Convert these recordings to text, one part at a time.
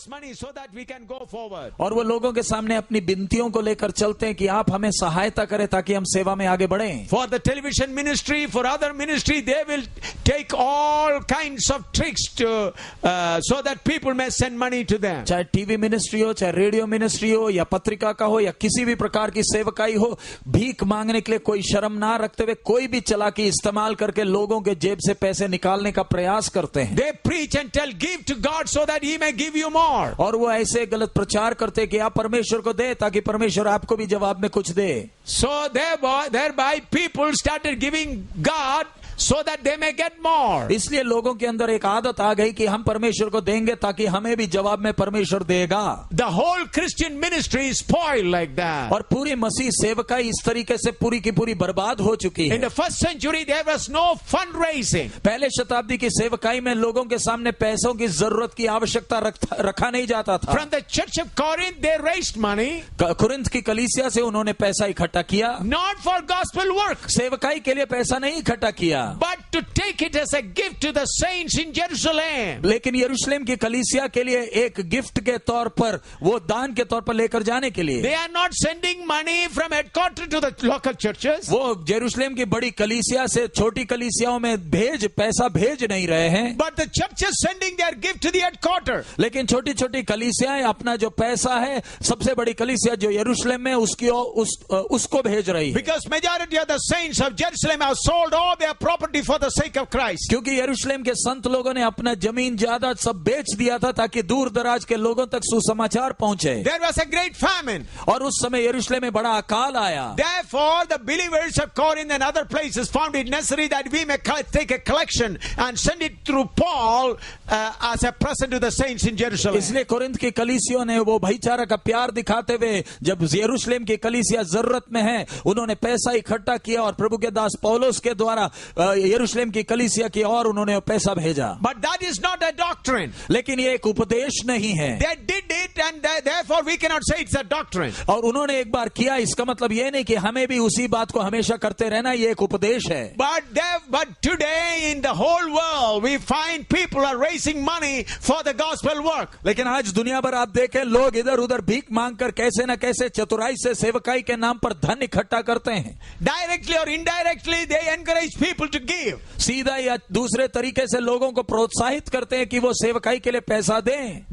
money so that we can go forward. और वो लोगों के सामने अपनी विनतियों को लेकर चलते हैं कि आप हमें सहायता करें ताकि हम सेवा में आगे बढ़ें। For the television ministry, for other ministry, they will take all kinds of tricks to so that people may send money to them. चाहे टीवी मिनिस्ट्री हो, चाहे रेडियो मिनिस्ट्री हो, या पत्रिका का हो, या किसी भी प्रकार की सेवकाई हो, भीख मांगने के लिए कोई शर्म ना रखते हुए कोई भी चालाकी इस्तेमाल करके लोगों के जेब से पैसे निकालने का प्रयास करते हैं। They preach and tell, give to God so that He may give you more. और वो ऐसे गलत प्रचार करते कि आप परमेश्वर को दे ताकि परमेश्वर आपको भी जवाब में कुछ दे। So thereby people started giving God so that they may get more. इसलिए लोगों के अंदर एक आदत आ गई कि हम परमेश्वर को देंगे ताकि हमें भी जवाब में परमेश्वर देगा। The whole Christian ministry is spoiled like that. और पूरी मसीह सेवकाई इस तरीके से पूरी की पूरी बर्बाद हो चुकी है। In the first century there was no fundraising. पहले शताब्दी की सेवकाई में लोगों के सामने पैसों की जरूरत की आवश्यकता रखा नहीं जाता था। From the church of Corinth they raised money. Corinth की कलीसिया से उन्होंने पैसा इकट्ठा किया। Not for gospel work. सेवकाई के लिए पैसा नहीं इकट्ठा किया, but to take it as a gift to the saints in Jerusalem. लेकिन यरूशलेम की कलीसिया के लिए एक गिफ्ट के तौर पर, वो दान के तौर पर लेकर जाने के लिए। They are not sending money from headquarters to the local churches. वो यरूशलेम की बड़ी कलीसिया से छोटी कलीसियाओं में पैसा भेज नहीं रहे हैं। But the church is sending their gift to the headquarters. लेकिन छोटी छोटी कलीसियाएं अपना जो पैसा है सबसे बड़ी कलीसिया जो यरूशलेम में उसको भेज रही है। Because majority of the saints of Jerusalem have sold all their property for the sake of Christ. क्योंकि यरूशलेम के संत लोगों ने अपना जमीन जायदाद सब बेच दिया था ताकि दूर दराज के लोगों तक सुसमाचार पहुंचे। There was a great famine. और उस समय यरूशलेम में बड़ा अकाल आया। Therefore the believers of Corinth and other places found it necessary that we may take a collection and send it through Paul as a present to the saints in Jerusalem. इसलिए Corinth की कलीसियों ने वो भाईचारा का प्यार दिखाते हुए जब यरूशलेम की कलीसिया जरूरत में है उन्होंने पैसा इकट्ठा किया और प्रभु के दास पौलुस के द्वारा यरूशलेम की कलीसिया की और उन्होंने पैसा भेजा। But that is not a doctrine. लेकिन ये एक उपदेश नहीं है। They did it and therefore we cannot say it's a doctrine. और उन्होंने एक बार किया इसका मतलब ये नहीं कि हमें भी उसी बात को हमेशा करते रहना, ये एक उपदेश है। But today in the whole world we find people are raising money for the gospel work. लेकिन आज दुनिया भर आप देखें लोग इधर उधर भीख मांगकर कैसे न कैसे चतुराई से सेवकाई के नाम पर धन इकट्ठा करते हैं। Directly or indirectly they encourage people to give. सीधा या दूसरे तरीके से लोगों को प्रोत्साहित करते हैं कि वो सेवकाई के लिए पैसा दें।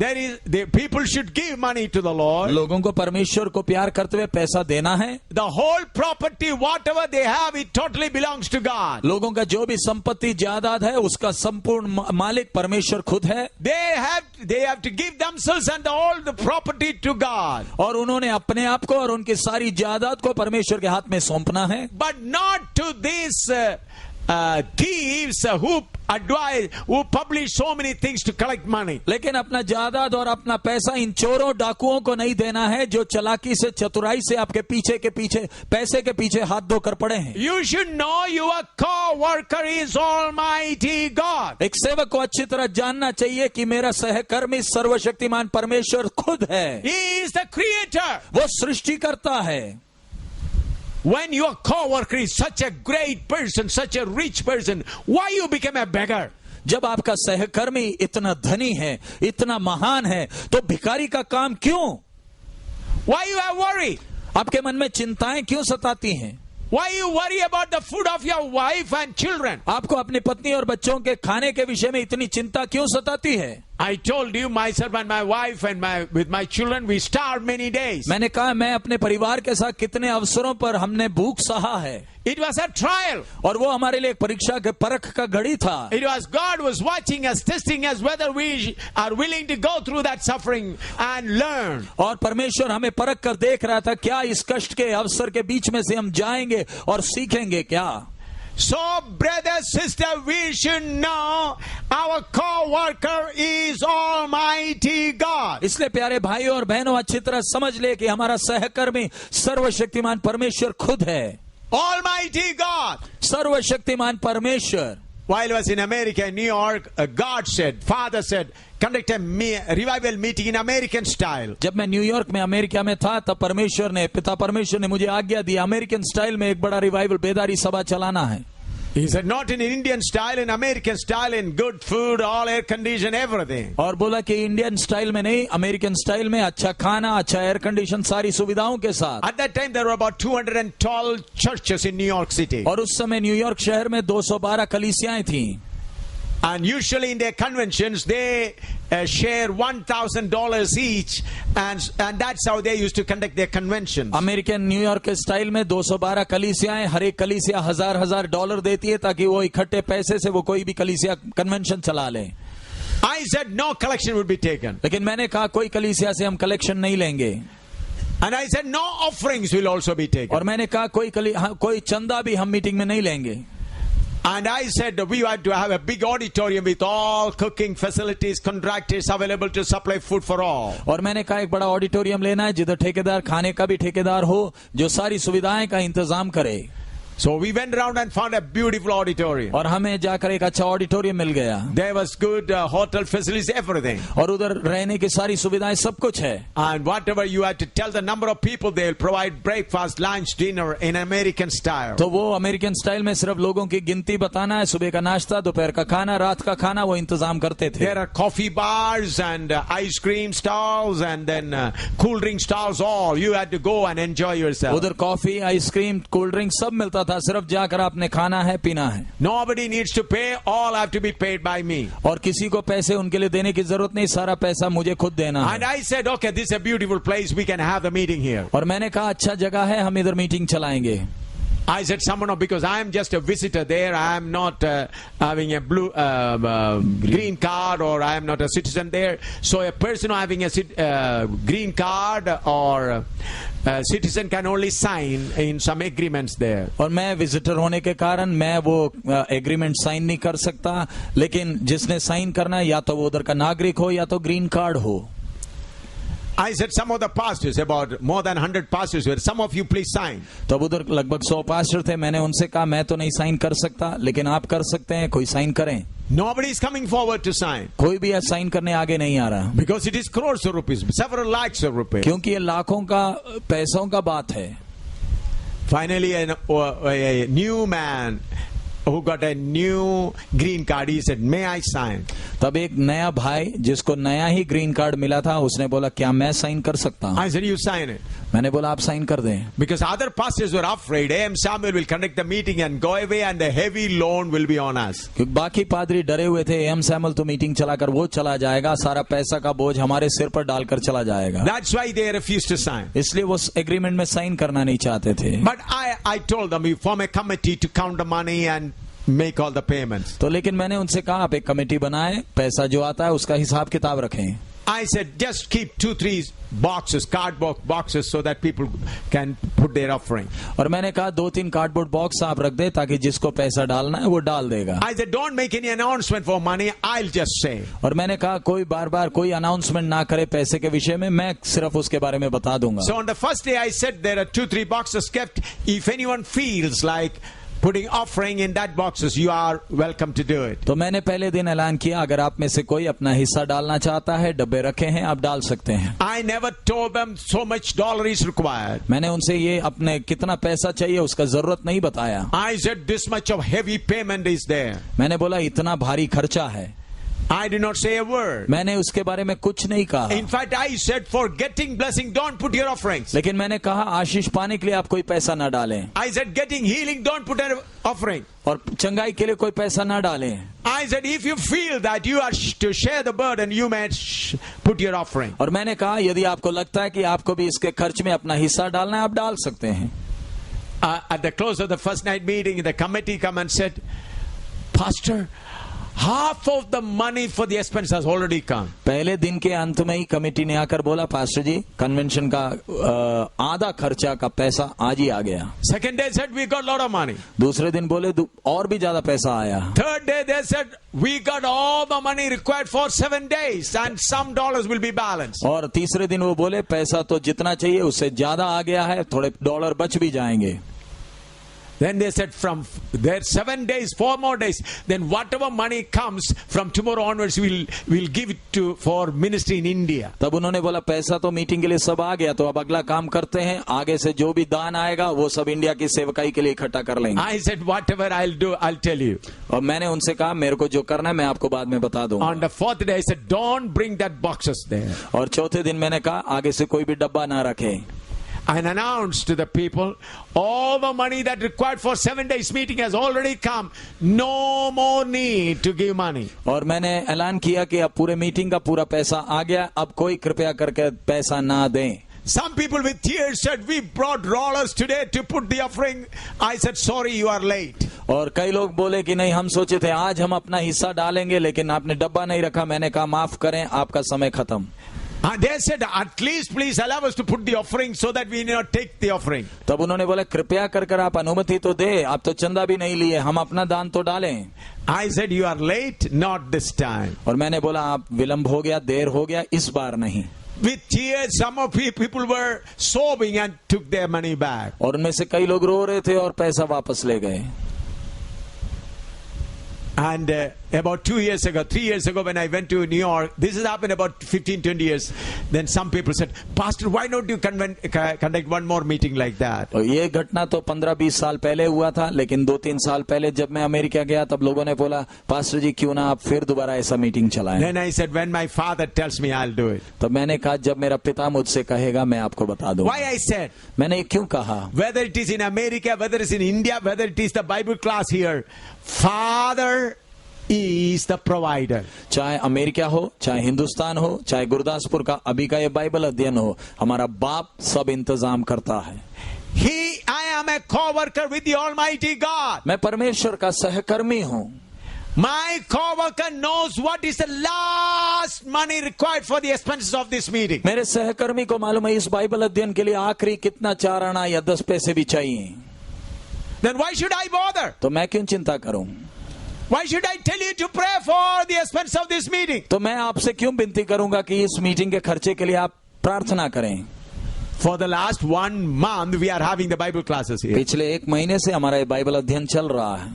People should give money to the Lord. लोगों को परमेश्वर को प्यार करते हुए पैसा देना है। The whole property whatever they have it totally belongs to God. लोगों का जो भी संपत्ति जायदाद है उसका संपूर्ण मालिक परमेश्वर खुद है। They have to give themselves and all the property to God. और उन्होंने अपने आप को और उनकी सारी जायदाद को परमेश्वर के हाथ में सौंपना है। But not to these thieves who publish so many things to collect money. लेकिन अपना जायदाद और अपना पैसा इन चोरों डाकुओं को नहीं देना है जो चालाकी से चतुराई से आपके पीछे पैसे के पीछे हाथ धोकर पड़े हैं। You should know your co-worker is Almighty God. एक सेवक को अच्छी तरह जानना चाहिए कि मेरा सहकर्मी सर्वशक्तिमान परमेश्वर खुद है। He is the creator. वो सृष्टिकर्ता है। When your co-worker is such a great person, such a rich person, why you become a beggar? जब आपका सहकर्मी इतना धनी है, इतना महान है, तो भिखारी का काम क्यों? Why you have worry? आपके मन में चिंताएं क्यों सताती हैं? Why you worry about the food of your wife and children? आपको अपनी पत्नी और बच्चों के खाने के विषय में इतनी चिंता क्यों सताती है? I told you myself and my wife and with my children we starved many days. मैंने कहा मैं अपने परिवार के साथ कितने अवसरों पर हमने भूख सहा है। It was a trial. और वो हमारे लिए एक परीक्षा के परख का घड़ी था। It was God was watching us, testing us whether we are willing to go through that suffering and learn. और परमेश्वर हमें परख कर देख रहा था क्या इस कष्ट के अवसर के बीच में से हम जाएंगे और सीखेंगे क्या। So brother, sister, we should know our co-worker is Almighty God. इसलिए प्यारे भाइयों और बहनों अच्छी तरह समझ ले कि हमारा सहकर्मी सर्वशक्तिमान परमेश्वर खुद है। Almighty God. सर्वशक्तिमान परमेश्वर। While I was in America, in New York, Father said, conduct a revival meeting in American style. जब मैं न्यूयॉर्क में अमेरिका में था तब पिता परमेश्वर ने मुझे आज्ञा दी अमेरिकन स्टाइल में एक बड़ा रिवाइवल बेदारी सभा चलाना है। He said, not in Indian style, in American style, in good food, all air condition, everything. और बोला कि इंडियन स्टाइल में नहीं, अमेरिकन स्टाइल में अच्छा खाना, अच्छा एयर कंडीशन, सारी सुविधाओं के साथ। At that time, there were about 212 churches in New York City. और उस समय न्यूयॉर्क शहर में 212 कलीसियाएं थीं। And usually in their conventions, they share $1,000 each, and that's how they used to conduct their conventions. American New York के style में 212 कलीसियाएं, हर एक कलीसिया $1,000 देती है ताकि वो इकट्ठे पैसे से वो कोई भी कलीसिया कन्वेंशन चला ले। I said no collection would be taken. लेकिन मैंने कहा कोई कलीसिया से हम कलेक्शन नहीं लेंगे। And I said no offerings will also be taken. और मैंने कहा कोई चंदा भी हम मीटिंग में नहीं लेंगे। And I said we had to have a big auditorium with all cooking facilities, contractors available to supply food for all. और मैंने कहा एक बड़ा ऑडिटोरियम लेना है जिधर ठेकेदार खाने का भी ठेकेदार हो, जो सारी सुविधाएं का इंतजाम करे। So we went around and found a beautiful auditorium. और हमें जाकर एक अच्छा ऑडिटोरियम मिल गया। There was good hotel facilities, everything. और उधर रहने की सारी सुविधाएं सब कुछ है। And whatever you had to tell the number of people, they will provide breakfast, lunch, dinner in American style. तो वो अमेरिकन स्टाइल में सिर्फ लोगों की गिनती बताना है, सुबह का नाश्ता, दोपहर का खाना, रात का खाना वो इंतजाम करते थे। There are coffee bars and ice cream stalls and then cool drink stalls. All you had to go and enjoy yourself. उधर कॉफी, आइसक्रीम, कोल्ड ड्रिंक सब मिलता था, सिर्फ जाकर आपने खाना है, पीना है। Nobody needs to pay, all have to be paid by me. और किसी को पैसे उनके लिए देने की जरूरत नहीं, सारा पैसा मुझे खुद देना है। And I said, okay, this is a beautiful place, we can have the meeting here. और मैंने कहा अच्छा जगह है, हम इधर मीटिंग चलाएंगे। I said, someone, because I am just a visitor there, I am not having a green card, or I am not a citizen there. So a person having a green card or citizen can only sign in some agreements there. और मैं visitor होने के कारण मैं वो agreement sign नहीं कर सकता, लेकिन जिसने साइन करना है या तो वो उधर का नागरिक हो या तो ग्रीन कार्ड हो। I said, some of the pastors, about more than 100 pastors were, some of you please sign. तो अब उधर लगभग 100 पास्टर थे। मैंने उनसे कहा मैं तो नहीं साइन कर सकता, लेकिन आप कर सकते हैं, कोई साइन करें। Nobody is coming forward to sign. कोई भी साइन करने आगे नहीं आ रहा, Because it is crores of rupees, several lakhs of rupees. क्योंकि ये लाखों का पैसों का बात है। Finally, a new man who got a new green card, he said, may I sign? तब एक नया भाई जिसको नया ही ग्रीन कार्ड मिला था, उसने बोला क्या मैं साइन कर सकता हूँ? I said, you sign it. मैंने बोला आप साइन कर दें। Because other pastors were afraid, A.M. Samuel will conduct the meeting and go away and the heavy loan will be on us. क्योंकि बाकी पादरी डरे हुए थे, एम सैमुअल तो मीटिंग चलाकर वो चला जाएगा, सारा पैसा का बोझ हमारे सिर पर डालकर चला जाएगा। That's why they refused to sign. इसलिए वो एग्रीमेंट में साइन करना नहीं चाहते थे। But I told them, we form a committee to count the money and make all the payments. तो लेकिन मैंने उनसे कहा आप एक कमेटी बनाएं, पैसा जो आता है उसका हिसाब किताब रखें। I said, just keep 2-3 boxes, cardboard boxes, so that people can put their offering. और मैंने कहा 2-3 कार्डबोर्ड बॉक्स आप रख दे ताकि जिसको पैसा डालना है वो डाल देगा। I said, don't make any announcement for money, I'll just say. और मैंने कहा कोई बार बार कोई अनाउंसमेंट ना करे पैसे के विषय में, मैं सिर्फ उसके बारे में बता दूंगा। So on the first day I said there are 2-3 boxes kept. If anyone feels like putting offering in that boxes, you are welcome to do it. तो मैंने पहले दिन ऐलान किया अगर आप में से कोई अपना हिस्सा डालना चाहता है, डब्बे रखे हैं, आप डाल सकते हैं। I never told them so much dollar is required. मैंने उनसे ये अपने कितना पैसा चाहिए उसका जरूरत नहीं बताया। I said this much of heavy payment is there. मैंने बोला इतना भारी खर्चा है। I did not say a word. मैंने उसके बारे में कुछ नहीं कहा। In fact, I said for getting blessing, don't put your offerings. लेकिन मैंने कहा आशीष पाने के लिए आप कोई पैसा ना डालें। I said getting healing, don't put an offering. और चंगाई के लिए कोई पैसा ना डालें। I said if you feel that you are to share the burden, you may put your offering. और मैंने कहा यदि आपको लगता है कि आपको भी इसके खर्च में अपना हिस्सा डालना है, आप डाल सकते हैं। At the close of the first night meeting, the committee come and said, Pastor, half of the money for the expense has already come. पहले दिन के अंत में ही कमेटी ने आकर बोला पास्टर जी कन्वेंशन का आधा खर्चा का पैसा आज ही आ गया। Second day said we got a lot of money. दूसरे दिन बोले और भी ज्यादा पैसा आया। Third day they said we got all the money required for 7 days and some dollars will be balanced. और तीसरे दिन वो बोले पैसा तो जितना चाहिए उससे ज्यादा आ गया है, थोड़े डॉलर बच भी जाएंगे। Then they said from there 7 days, 4 more days, then whatever money comes from tomorrow onwards, we'll give it to for ministry in India. तब उन्होंने बोला पैसा तो मीटिंग के लिए सब आ गया, तो अब अगला काम करते हैं, आगे से जो भी दान आएगा वो सब इंडिया की सेवकाई के लिए इकट्ठा कर लेंगे. I said whatever I'll do, I'll tell you. और मैंने उनसे कहा मेरे को जो करना है मैं आपको बाद में बता दूंगा. On the 4th day I said don't bring that boxes there. और चौथे दिन मैंने कहा आगे से कोई भी डब्बा ना रखे. And announced to the people, all the money that required for 7 days meeting has already come. No more need to give money. और मैंने ऐलान किया कि अब पूरे मीटिंग का पूरा पैसा आ गया, अब कोई कृपया करके पैसा ना दें. Some people with tears said, we brought rollers today to put the offering. I said, sorry, you are late. और कई लोग बोले कि नहीं हम सोचे थे आज हम अपना हिस्सा डालेंगे, लेकिन आपने डब्बा नहीं रखा. मैंने कहा माफ करें, आपका समय खत्म. They said, at least please allow us to put the offering so that we not take the offering. तब उन्होंने बोला कृपया कर आप अनुमति तो दे, आप तो चंदा भी नहीं लिए, हम अपना दान तो डालें. I said, you are late, not this time. और मैंने बोला आप विलंब हो गया, देर हो गया, इस बार नहीं. With tears, some of people were sobbing and took their money back. और उनमें से कई लोग रो रहे थे और पैसा वापस ले गए. And about 2 years ago, 3 years ago, when I went to New York, this has happened about 15-20 years. Then some people said, Pastor, why don't you conduct one more meeting like that? और ये घटना तो 15-20 साल पहले हुआ था, लेकिन 2-3 साल पहले जब मैं अमेरिका गया तब लोगों ने बोला पास्टर जी क्यों ना आप फिर दोबारा ऐसा मीटिंग चलाएं. Then I said, when my father tells me, I'll do it. तब मैंने कहा जब मेरा पिता मुझसे कहेगा मैं आपको बता दूंगा. Why I said? मैंने क्यों कहा? Whether it is in America, whether it's in India, whether it is the Bible class here, Father is the provider. चाहे अमेरिका हो, चाहे हिंदुस्तान हो, चाहे गुरदासपुर का अभी का ये बाइबल अध्ययन हो, हमारा बाप सब इंतजाम करता है. I am a co-worker with the Almighty God. मैं परमेश्वर का सहकर्मी हूँ. My co-worker knows what is the last money required for the expenses of this meeting. मेरे सहकर्मी को मालूम है इस बाइबल अध्ययन के लिए आखिरी कितना 4 आना या 10 पैसे भी चाहिए. Then why should I bother? तो मैं क्यों चिंता करूं? Why should I tell you to pray for the expense of this meeting? तो मैं आपसे क्यों विनती करूंगा कि इस मीटिंग के खर्चे के लिए आप प्रार्थना करें? For the last 1 month we are having the Bible classes here. पिछले 1 महीने से हमारा ये बाइबल अध्ययन चल रहा है.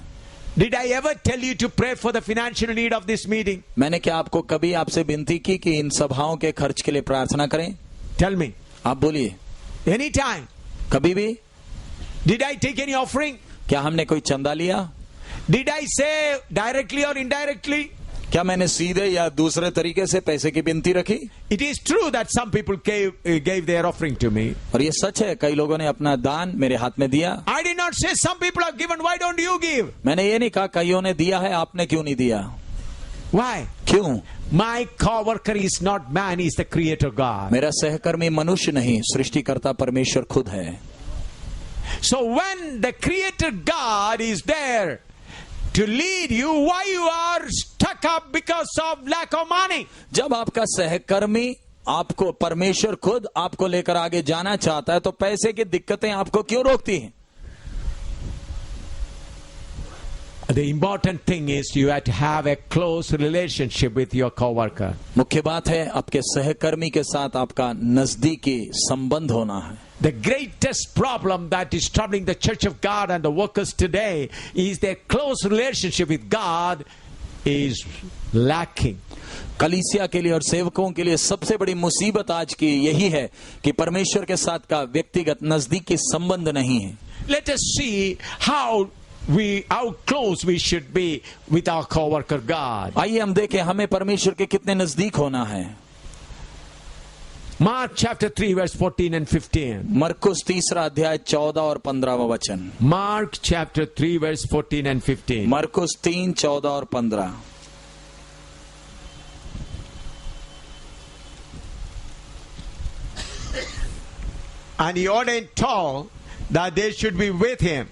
Did I ever tell you to pray for the financial need of this meeting? मैंने क्या आपको कभी आपसे विनती की कि इन सभाओं के खर्च के लिए प्रार्थना करें? Tell me. आप बोलिए. Anytime. कभी भी? Did I take any offering? क्या हमने कोई चंदा लिया? Did I say directly or indirectly? क्या मैंने सीधे या दूसरे तरीके से पैसे की विनती रखी? It is true that some people gave their offering to me. और ये सच है कई लोगों ने अपना दान मेरे हाथ में दिया. I did not say some people have given, why don't you give? मैंने ये नहीं कहा कईयों ने दिया है आपने क्यों नहीं दिया. Why? क्यों? My co-worker is not man, he is the creator God. मेरा सहकर्मी मनुष्य नहीं, सृष्टिकर्ता परमेश्वर खुद है. So when the creator God is there to lead you, why you are stuck up because of lack of money? जब आपका सहकर्मी आपको परमेश्वर खुद आपको लेकर आगे जाना चाहता है तो पैसे की दिक्कतें आपको क्यों रोकती हैं? The important thing is you have to have a close relationship with your co-worker. मुख्य बात है आपके सहकर्मी के साथ आपका नजदीकी संबंध होना है. The greatest problem that is troubling the Church of God and the workers today is their close relationship with God is lacking. कलीसिया के लिए और सेवकों के लिए सबसे बड़ी मुसीबत आज की यही है कि परमेश्वर के साथ का व्यक्तिगत नजदीकी संबंध नहीं है. Let us see how close we should be with our co-worker God. आइए हम देखें हमें परमेश्वर के कितने नजदीक होना है. Mark chapter 3 verse 14 and 15. मरकुस 3 अध्याय 14 और 15वां वचन. Mark chapter 3 verse 14 and 15. मरकुस 3 14 और 15. And he ordained 12 that they should be with him,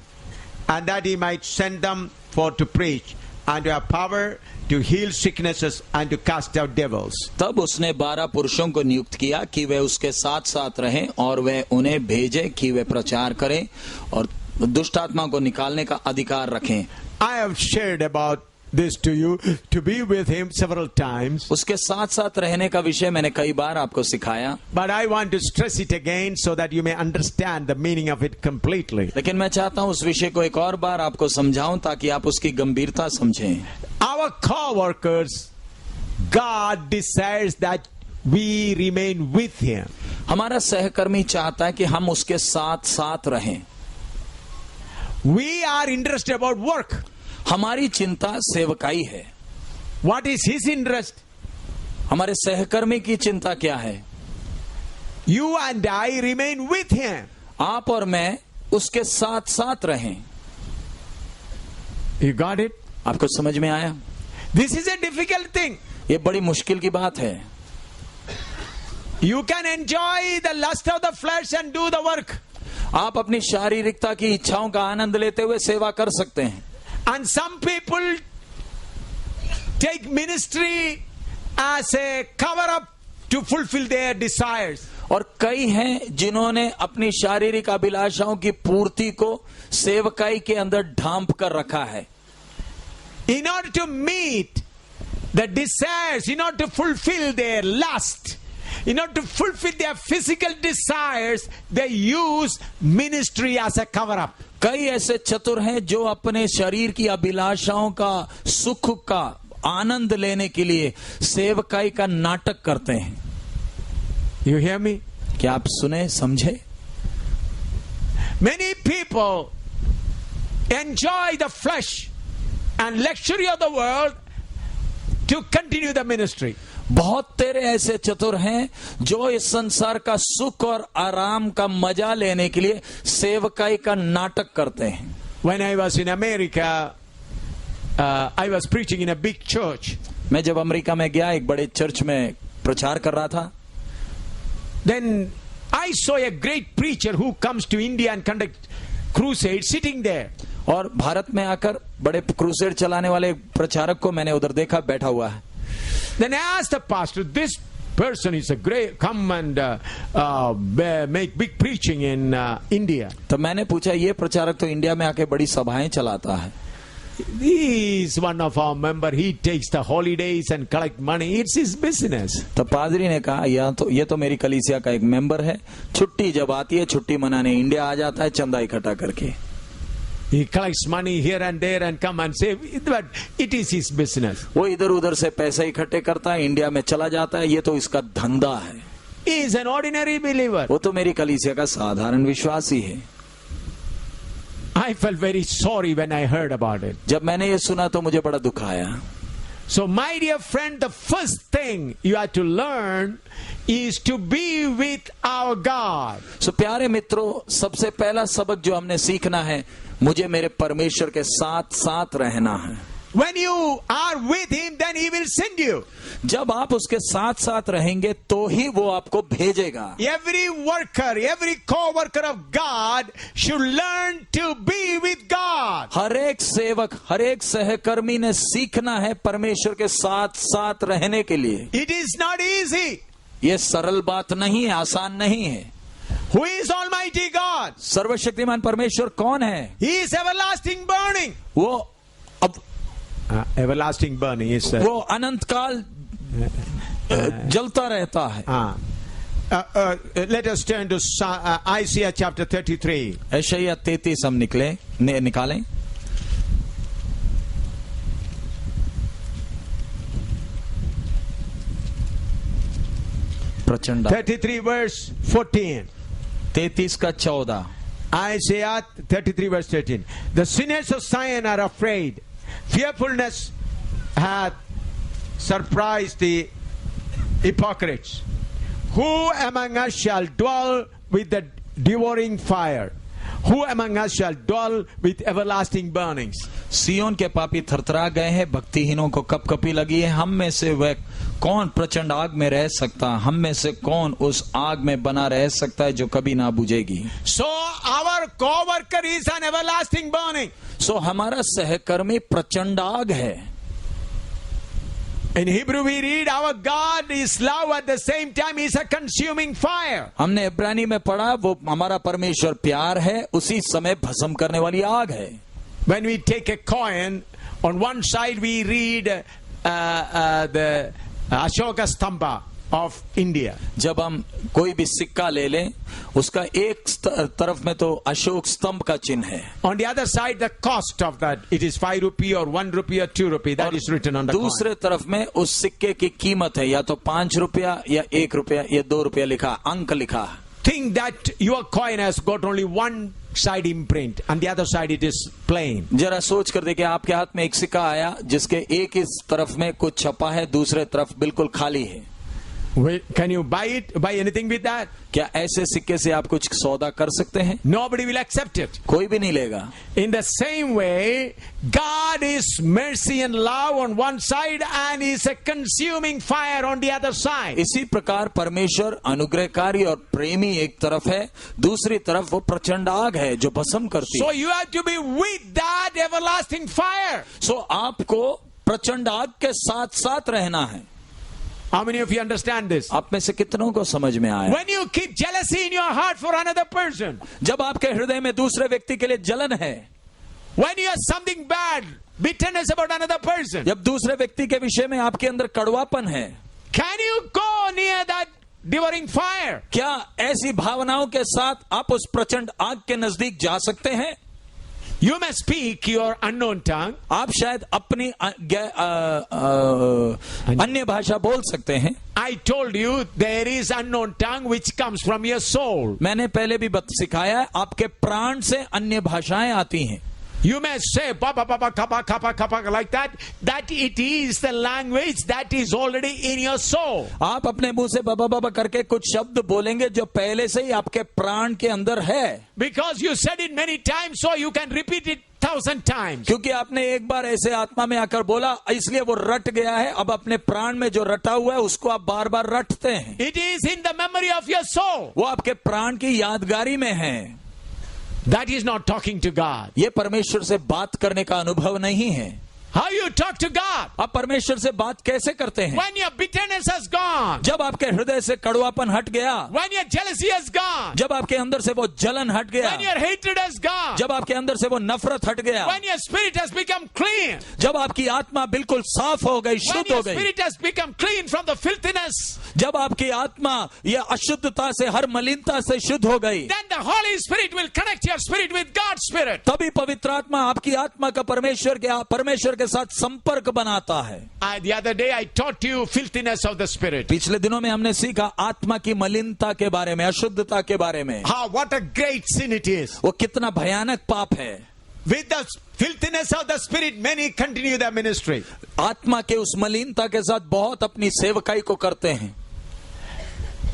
and that he might send them for to preach, and to have power to heal sicknesses and to cast out devils. तब उसने 12 पुरुषों को नियुक्त किया कि वे उसके साथ साथ रहें और वे उन्हें भेजे कि वे प्रचार करें और दुष्ट आत्मा को निकालने का अधिकार रखें. I have shared about this to you, to be with him several times. उसके साथ साथ रहने का विषय मैंने कई बार आपको सिखाया, But I want to stress it again so that you may understand the meaning of it completely. लेकिन मैं चाहता हूं उस विषय को एक और बार आपको समझाऊं ताकि आप उसकी गंभीरता समझें। Our co-workers, God desires that we remain with him. हमारा सहकर्मी चाहता है कि हम उसके साथ साथ रहें। We are interested about work. हमारी चिंता सेवकाई है। What is his interest? हमारे सहकर्मी की चिंता क्या है? You and I remain with him. आप और मैं उसके साथ साथ रहें। You got it? आपको समझ में आया? This is a difficult thing. ये बड़ी मुश्किल की बात है। You can enjoy the lust of the flesh and do the work. आप अपनी शारीरिकता की इच्छाओं का आनंद लेते हुए सेवा कर सकते हैं। And some people take ministry as a cover-up to fulfill their desires. और कई हैं जिन्होंने अपनी शारीरिक अभिलाषाओं की पूर्ति को सेवकाई के अंदर ढांप कर रखा है। In order to meet the desires, in order to fulfill their lust, in order to fulfill their physical desires, they use ministry as a cover-up. कई ऐसे चतुर हैं जो अपने शरीर की अभिलाषाओं का सुख का आनंद लेने के लिए सेवकाई का नाटक करते हैं। You hear me? क्या आप सुने समझे? Many people enjoy the flesh and luxury of the world to continue the ministry. बहुत तेरे ऐसे चतुर हैं जो इस संसार का सुख और आराम का मजा लेने के लिए सेवकाई का नाटक करते हैं। When I was in America, I was preaching in a big church. मैं जब अमेरिका में गया एक बड़े चर्च में प्रचार कर रहा था। Then I saw a great preacher who comes to India and conduct crusade sitting there. और भारत में आकर बड़े क्रूसेड चलाने वाले प्रचारक को मैंने उधर देखा बैठा हुआ है। Then I asked the pastor, this person is a great, come and make big preaching in India. तो मैंने पूछा ये प्रचारक तो इंडिया में आके बड़ी सभाएं चलाता है। He is one of our member. He takes the holidays and collect money. It's his business. तो पादरी ने कहा ये तो मेरी कलीसिया का एक मेंबर है, छुट्टी जब आती है छुट्टी मनाने इंडिया आ जाता है चंदा इकट्ठा करके। He collects money here and there and come and say, but it is his business. वो इधर उधर से पैसे इकट्ठे करता है, इंडिया में चला जाता है, ये तो इसका धंधा है। He is an ordinary believer. वो तो मेरी कलीसिया का साधारण विश्वासी है। I felt very sorry when I heard about it. जब मैंने ये सुना तो मुझे बड़ा दुख आया। So my dear friend, the first thing you have to learn is to be with our God. So प्यारे मित्रों, सबसे पहला सबक जो हमने सीखना है, मुझे मेरे परमेश्वर के साथ साथ रहना है। When you are with him, then he will send you. जब आप उसके साथ साथ रहेंगे तो ही वो आपको भेजेगा। Every worker, every co-worker of God should learn to be with God. हर एक सेवक, हर एक सहकर्मी ने सीखना है परमेश्वर के साथ साथ रहने के लिए। It is not easy. ये सरल बात नहीं है, आसान नहीं है। Who is Almighty God? सर्वशक्तिमान परमेश्वर कौन है? He is everlasting burning. वो अब Everlasting burning is. वो अनंत काल जलता रहता है। Let us turn to Isaiah chapter 33. यशायाह 33 हम निकालें। प्रचंड 33 verse 14. 33 का 14। Isaiah 33 verse 13. The sinners of Zion are afraid. Fearfulness hath surprised the hypocrites. Who among us shall dwell with the devouring fire? Who among us shall dwell with everlasting burnings? सियोन के पापी थरथरा गए हैं, भक्तिहीनों को कपकपी लगी है। हम में से वह कौन प्रचंड आग में रह सकता? हम में से कौन उस आग में बना रह सकता है जो कभी ना बुझेगी? So our co-worker is an everlasting burning. सो हमारा सहकर्मी प्रचंड आग है। In Hebrew we read our God is love, at the same time he is a consuming fire. हमने इब्रानी में पढ़ा वो हमारा परमेश्वर प्यार है, उसी समय भस्म करने वाली आग है। When we take a coin, On one side we read the Ashoka Stamba of India. जब हम कोई भी सिक्का ले लें, उसका एक तरफ में तो अशोक स्तंभ का चिन्ह है, On the other side, the cost of that, it is 5 rupee or 1 rupee or 2 rupee. That is written on the coin. दूसरे तरफ में उस सिक्के की कीमत है या तो 5 रुपया या 1 रुपया या 2 रुपया लिखा, अंक लिखा। Think that your coin has got only one side imprint and the other side it is plain. जरा सोच कर देखिए, आपके हाथ में एक सिक्का आया जिसके एक इस तरफ में कुछ छपा है, दूसरे तरफ बिल्कुल खाली है। Can you buy it? Buy anything with that? क्या ऐसे सिक्के से आप कुछ सौदा कर सकते हैं? Nobody will accept it. कोई भी नहीं लेगा। In the same way, God is mercy and love on one side and is a consuming fire on the other side. इसी प्रकार परमेश्वर अनुग्रहकारी और प्रेमी एक तरफ है, दूसरी तरफ वो प्रचंड आग है जो भस्म करती है। So you have to be with that everlasting fire. सो आपको प्रचंड आग के साथ साथ रहना है। How many of you understand this? आप में से कितनों को समझ में आया? When you keep jealousy in your heart for another person, जब आपके हृदय में दूसरे व्यक्ति के लिए जलन है, when you have something bad, bitterness about another person, जब दूसरे व्यक्ति के विषय में आपके अंदर कड़वापन है, can you go near that devouring fire? क्या ऐसी भावनाओं के साथ आप उस प्रचंड आग के नजदीक जा सकते हैं? You may speak your unknown tongue. आप शायद अपनी अन्य भाषा बोल सकते हैं। I told you there is unknown tongue which comes from your soul. मैंने पहले भी सिखाया है, आपके प्राण से अन्य भाषाएं आती हैं। You may say papa papa kappa kappa kappa like that. That it is the language that is already in your soul. आप अपने मुंह से बाबा बाबा करके कुछ शब्द बोलेंगे जो पहले से ही आपके प्राण के अंदर है। Because you said it many times, so you can repeat it 1,000 times. क्योंकि आपने एक बार ऐसे आत्मा में आकर बोला, इसलिए वो रट गया है। अब अपने प्राण में जो रटा हुआ है उसको आप बार बार रटते हैं। It is in the memory of your soul. वो आपके प्राण की यादगारी में है। That is not talking to God. ये परमेश्वर से बात करने का अनुभव नहीं है। How you talk to God? आप परमेश्वर से बात कैसे करते हैं? When your bitterness has gone. जब आपके हृदय से कड़वापन हट गया, When your jealousy has gone. जब आपके अंदर से वो जलन हट गया, When your hatred has gone. जब आपके अंदर से वो नफरत हट गया, When your spirit has become clean. जब आपकी आत्मा बिल्कुल साफ हो गई, When शुद्ध हो your गई, spirit has become clean from the filthiness. जब आपकी आत्मा ये अशुद्धता से, हर मलिनता से शुद्ध हो गई, Then the Holy Spirit will connect your spirit with God's spirit. तभी पवित्र आत्मा आपकी आत्मा का परमेश्वर के साथ संपर्क बनाता है। The other day I taught you filthiness of the spirit. पिछले दिनों में हमने सीखा आत्मा की मलिनता के बारे में, अशुद्धता के बारे में। What a great sin it is. वो कितना भयानक पाप है। With the filthiness of the spirit, many continue their ministry. आत्मा के उस मलिनता के साथ बहुत अपनी सेवकाई को करते हैं।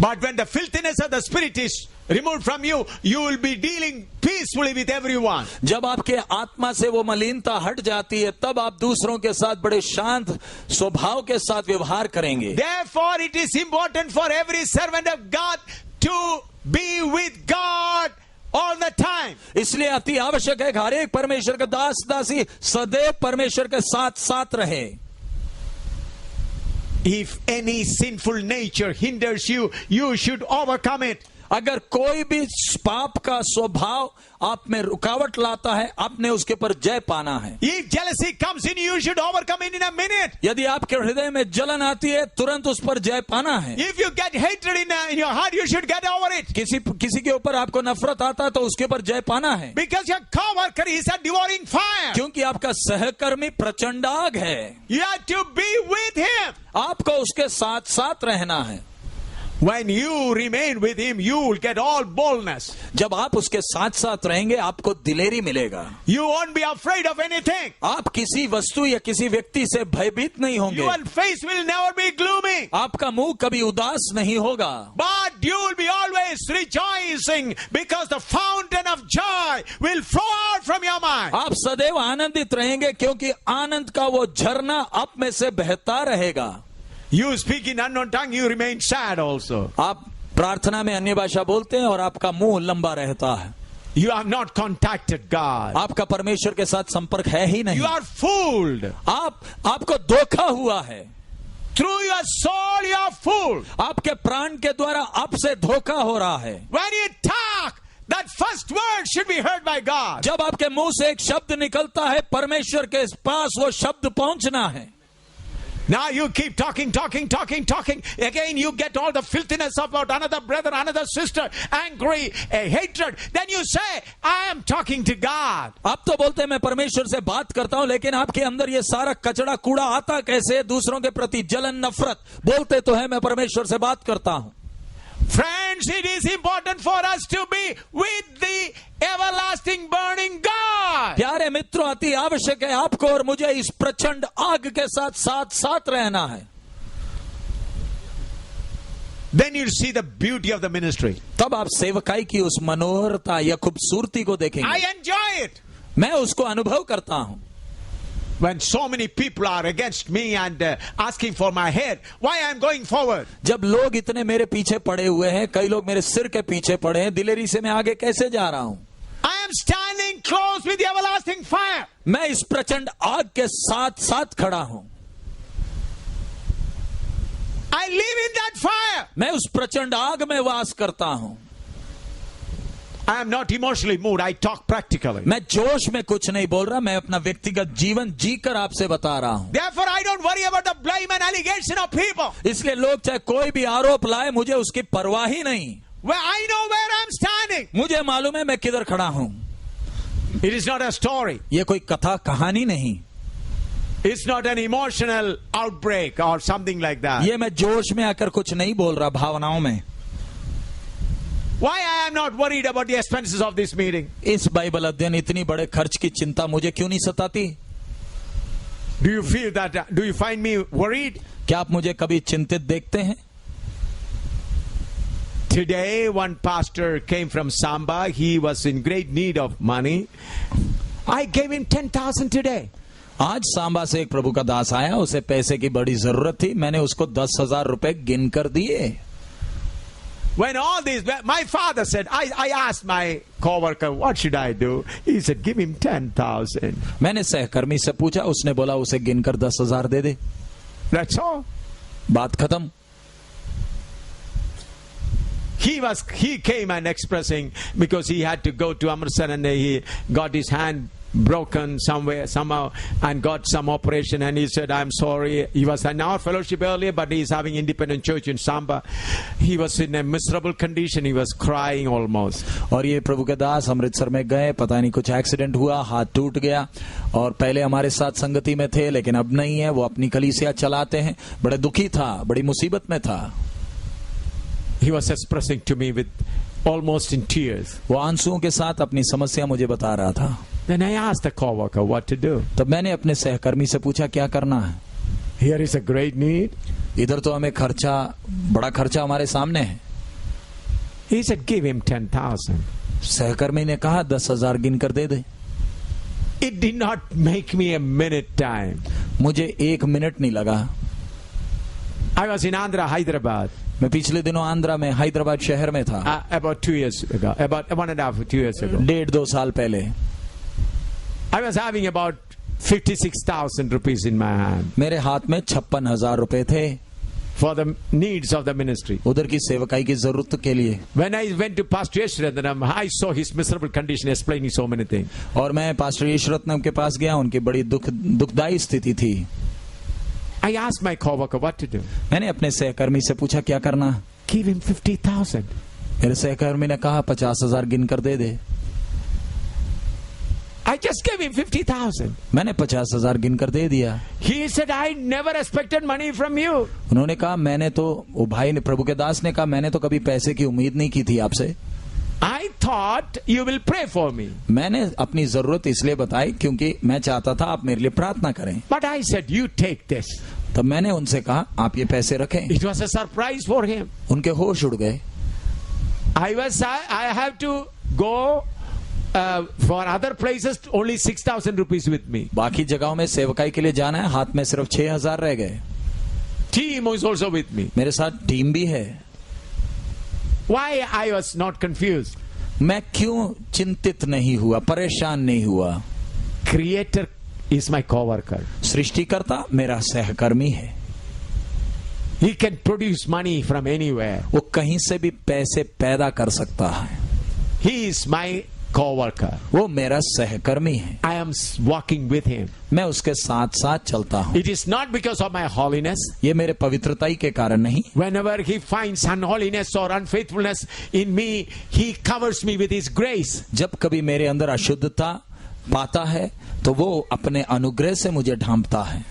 But when the filthiness of the spirit is removed from you, you will be dealing peacefully with everyone. जब आपके आत्मा से वो मलिनता हट जाती है, तब आप दूसरों के साथ बड़े शांत स्वभाव के साथ व्यवहार करेंगे। Therefore, it is important for every servant of God to be with God all the time. इसलिए अति आवश्यक है कि हर एक परमेश्वर का दास दासी सदैव परमेश्वर के साथ साथ रहे। If any sinful nature hinders you, you should overcome it. अगर कोई भी पाप का स्वभाव आप में रुकावट लाता है, आपने उसके पर जय पाना है। If jealousy comes in you, you should overcome it in a minute. यदि आपके हृदय में जलन आती है, तुरंत उस पर जय पाना है। If you get hatred in your heart, you should get over it. किसी के ऊपर आपको नफरत आता है तो उसके ऊपर जय पाना है। Because your co-worker is a devouring fire. क्योंकि आपका सहकर्मी प्रचंड आग है। You have to be with him. आपको उसके साथ साथ रहना है। When you remain with him, you will get all boldness. जब आप उसके साथ साथ रहेंगे, आपको दिलेरी मिलेगा। You won't be afraid of anything. आप किसी वस्तु या किसी व्यक्ति से भयभीत नहीं होंगे। Your face will never be gloomy. आपका मुंह कभी उदास नहीं होगा। But you will be always rejoicing because the fountain of joy will flow out from your mind. आप सदैव आनंदित रहेंगे क्योंकि आनंद का वो झरना आप में से बहता रहेगा। You speak in unknown tongue, you remain sad also. आप प्रार्थना में अन्य भाषा बोलते हैं और आपका मुंह लंबा रहता है। You have not contacted God. आपका परमेश्वर के साथ संपर्क है ही नहीं। You are fooled. आपको धोखा हुआ है। Through your soul you are fooled. आपके प्राण के द्वारा आपसे धोखा हो रहा है। When you talk that first word should be heard by God. जब आपके मुंह से एक शब्द निकलता है, परमेश्वर के पास वो शब्द पहुंचना है. Now you keep talking. Again you get all the filthiness about another brother, another sister, angry, hatred. Then you say, I am talking to God. आप तो बोलते हैं मैं परमेश्वर से बात करता हूं, लेकिन आपके अंदर ये सारा कचड़ा कूड़ा आता कैसे? दूसरों के प्रति जलन, नफरत. बोलते तो है मैं परमेश्वर से बात करता हूं. Friends, it is important for us to be with the everlasting burning God. प्यारे मित्रों, अति आवश्यक है आपको और मुझे इस प्रचंड आग के साथ रहना है. Then you'll see the beauty of the ministry. तब आप सेवकाई की उस मनोहरता या खूबसूरती को देखेंगे. I enjoy it. मैं उसको अनुभव करता हूं. When so many people are against me and asking for my head, why I am going forward? जब लोग इतने मेरे पीछे पड़े हुए हैं, कई लोग मेरे सिर के पीछे पड़े हैं, दिलेरी से मैं आगे कैसे जा रहा हूं? I am standing close with the everlasting fire. मैं इस प्रचंड आग के साथ खड़ा हूं. I live in that fire. मैं उस प्रचंड आग में वास करता हूं. I am not emotionally moved. I talk practically. मैं जोश में कुछ नहीं बोल रहा, मैं अपना व्यक्तिगत जीवन जीकर आपसे बता रहा हूं. Therefore, I don't worry about the blame and allegation of people. इसलिए लोग चाहे कोई भी आरोप लाए, मुझे उसकी परवाह ही नहीं. Well, I know where I'm standing. मुझे मालूम है मैं किधर खड़ा हूं. It is not a story. ये कोई कथा कहानी नहीं. It's not an emotional outbreak or something like that. ये मैं जोश में आकर कुछ नहीं बोल रहा, भावनाओं में. Why I am not worried about the expenses of this meeting? इस बाइबल अध्ययन इतनी बड़े खर्च की चिंता मुझे क्यों नहीं सताती? Do you feel that? Do you find me worried? क्या आप मुझे कभी चिंतित देखते हैं? Today, one pastor came from Samba. He was in great need of money. I gave him 10,000 today. आज सांबा से एक प्रभु का दास आया, उसे पैसे की बड़ी जरूरत थी. मैंने उसको 10,000 रुपए गिन कर दिए. When all these, my father said, I asked my co-worker, what should I do? He said, give him 10,000. मैंने सहकर्मी से पूछा, उसने बोला उसे गिनकर 10,000 दे दे. That's all. बात खत्म. He came and expressing because he had to go to Amritsar and he got his hand broken somehow and got some operation, and he said, I'm sorry. He was in our fellowship earlier, but he's having independent church in Samba. He was in a miserable condition. He was crying almost. और ये प्रभु के दास अमृतसर में गए, पता नहीं कुछ accident हुआ, हाथ टूट गया, और पहले हमारे साथ संगति में थे लेकिन अब नहीं है. वो अपनी कलीसिया चलाते हैं. बड़े दुखी था, बड़ी मुसीबत में था. He was expressing to me with almost in tears. वो आंसुओं के साथ अपनी समस्या मुझे बता रहा था. Then I asked the co-worker what to do. तब मैंने अपने सहकर्मी से पूछा क्या करना है. Here is a great need. इधर तो हमें बड़ा खर्चा हमारे सामने है. He said, give him 10,000. सहकर्मी ने कहा 10,000 गिन कर दे दे. It did not make me a minute time. मुझे 1 मिनट नहीं लगा. I was in Andhra, Hyderabad. मैं पिछले दिनों आंध्रा में हैदराबाद शहर में था. About 2 years ago. About 1.5 2 years ago. 1.5-2 साल पहले. I was having about 56,000 rupees in my hand. मेरे हाथ में 56,000 रुपए थे. For the needs of the ministry. उधर की सेवकाई की जरूरत के लिए. When I went to Pastor Yeshratnam, I saw his miserable condition, explaining so many things. और मैं पास्टर यशरत्नम के पास गया, उनकी बड़ी दुखदायी स्थिति थी. I asked my co-worker what to do. मैंने अपने सहकर्मी से पूछा क्या करना. Give him 50,000. मेरे सहकर्मी ने कहा 50,000 गिन कर दे दे. I just gave him 50,000. मैंने 50,000 गिन कर दे दिया. He said, I never expected money from you. उन्होंने कहा मैंने तो, वो भाई ने, प्रभु के दास ने कहा मैंने तो कभी पैसे की उम्मीद नहीं की थी आपसे. I thought you will pray for me. मैंने अपनी जरूरत इसलिए बताई क्योंकि मैं चाहता था आप मेरे लिए प्रार्थना करें. But I said, you take this. तब मैंने उनसे कहा आप ये पैसे रखें. It was a surprise for him. उनके होश उड़ गए. I have to go for other places, only 6,000 rupees with me. बाकी जगहों में सेवकाई के लिए जाना है, हाथ में सिर्फ 6,000 रह गए. Team is also with me. मेरे साथ टीम भी है. Why I was not confused? मैं क्यों चिंतित नहीं हुआ, परेशान नहीं हुआ. Creator is my co-worker. सृष्टिकर्ता मेरा सहकर्मी है. He can produce money from anywhere. वो कहीं से भी पैसे पैदा कर सकता है. He is my co-worker. वो मेरा सहकर्मी है, I am walking with him. मैं उसके साथ साथ चलता हूँ। It is not because of my holiness. ये मेरे पवित्रताई के कारण नहीं। Whenever he finds unholiness or unfaithfulness in me, he covers me with his grace. जब कभी मेरे अंदर अशुद्धता पाता है तो वो अपने अनुग्रह से मुझे ढांपता है।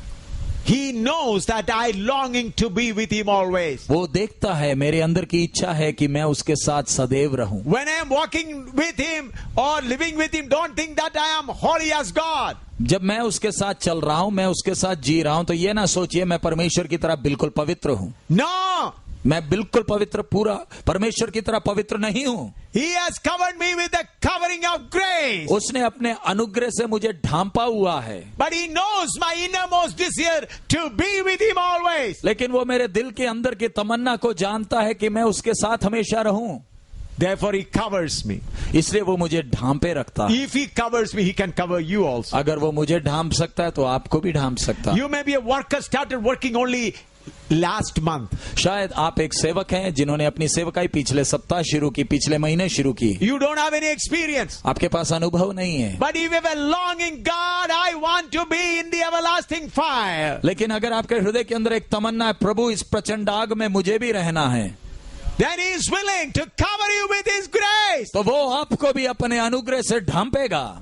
He knows that I longing to be with him always. वो देखता है मेरे अंदर की इच्छा है कि मैं उसके साथ सदैव रहूं। When I am walking with him or living with him, don't think that I am holy as God. जब मैं उसके साथ चल रहा हूं, मैं उसके साथ जी रहा हूं, तो ये ना सोचिए मैं परमेश्वर की तरह बिल्कुल पवित्र हूं। No! मैं बिल्कुल पवित्र, पूरा परमेश्वर की तरह पवित्र नहीं हूं। He has covered me with the covering of grace. उसने अपने अनुग्रह से मुझे ढांपा हुआ है। But he knows my innermost desire to be with him always. लेकिन वो मेरे दिल के अंदर की तमन्ना को जानता है कि मैं उसके साथ हमेशा रहूं। Therefore he covers me. इसलिए वो मुझे ढांपे रखता है। If he covers me, he can cover you also. अगर वो मुझे ढांप सकता है तो आपको भी ढांप सकता है। You may be a worker, started working only last month. शायद आप एक सेवक हैं जिन्होंने अपनी सेवकाई पिछले सप्ताह शुरू की, पिछले महीने शुरू की। You don't have any experience. आपके पास अनुभव नहीं है। But if you have a longing, God, I want to be in the everlasting fire. लेकिन अगर आपके हृदय के अंदर एक तमन्ना है, प्रभु इस प्रचंड आग में मुझे भी रहना है, Then he is willing to cover you with his grace. तो वो आपको भी अपने अनुग्रह से ढांपेगा।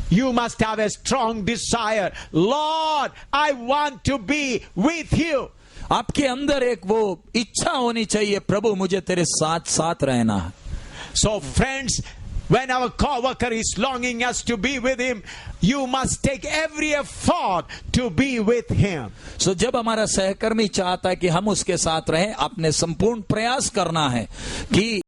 You must have a strong desire. Lord, I want to be with you. आपके अंदर एक वो इच्छा होनी चाहिए, प्रभु मुझे तेरे साथ साथ रहना है। So friends, when our co-worker is longing us to be with him, you must take every effort to be with him. So जब हमारा सहकर्मी चाहता है कि हम उसके साथ रहें, आपने संपूर्ण प्रयास करना है कि